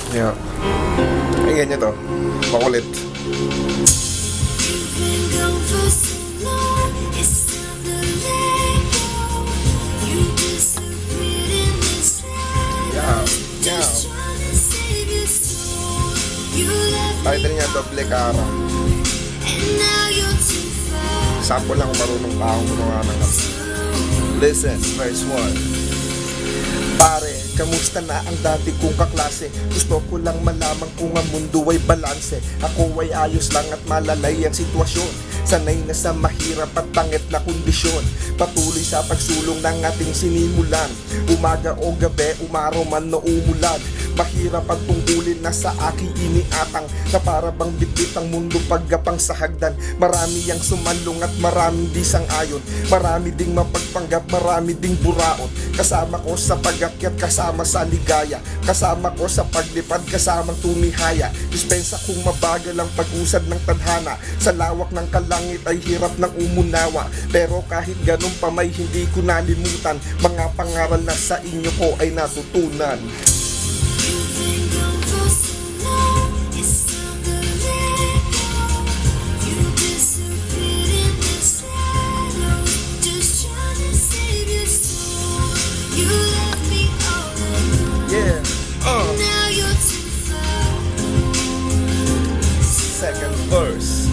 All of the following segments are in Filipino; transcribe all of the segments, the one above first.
Yeah. Ayan nyo to. Makulit. Yeah. Yeah. Title niya, Doble Cara. Sample lang kung marunong pa akong gumawa ng kanta. Listen, verse 1. Pare, kamusta na ang dati kong kaklase? Gusto ko lang malaman kung ang mundo ay balanse. Ako ay ayos lang at malalay ang sitwasyon. Sanay na sa mahirap at pangit na kondisyon. Patuloy sa pagsulong ng ating sinimulan. Umaga o gabi, umaraw man o umulan. Mahirap ang tungkulin na sa aking iniatang, na para bang bitbit ang mundo paggapang sa hagdan. Marami ang sumalong at maraming di sang-ayon. Marami ding mapagpanggap, marami ding buraot. Kasama ko sa pag-akyat, kasama sa ligaya. Kasama ko sa paglipad, kasamang tumihaya. Dispensa kong mabagal ang pag-usad ng tadhana. Sa lawak ng kalangit ay hirap ng umunawa. Pero kahit ganun pa may hindi ko nalimutan. Mga pangaral na sa inyo ko ay natutunan. Yeah, second verse.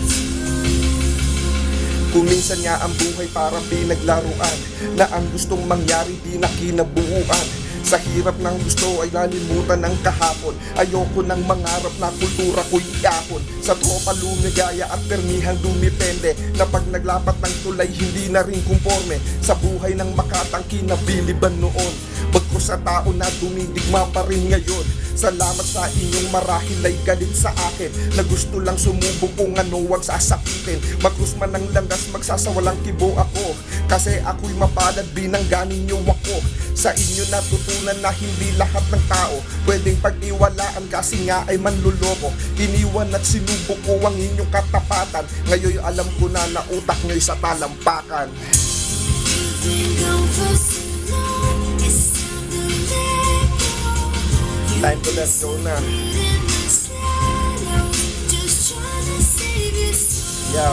Kuminsan nga ang buhay parang pinaglaruan, na ang gustong mangyari di na kinabuuan. Sa hirap ng gusto ay lalimutan ng kahapon. Ayoko ng mangarap na kultura ko'y iahon. Sa tropa lumigaya at permihang dumipende, na pag naglapat ng tulay hindi na rin kumporme. Sa buhay ng makatangki na biliban noon, bagkus sa tao na dumidigma pa rin ngayon. Salamat sa inyong marahil ay galit sa akin, na gusto lang sumubok kung ano wag sasakitin. Magkrus man ng landas, magsasawalang kibo ako, kasi ako'y mapalad binangganin niyo ako. Sa inyo natutunan na hindi lahat ng tao pwedeng pag-iwalaan, kasi nga ay manluloko. Iniwan at sinubok ko ang inyong katapatan. Ngayon alam ko na na utak nyo'y sa talampakan. Time to let go na. Yo.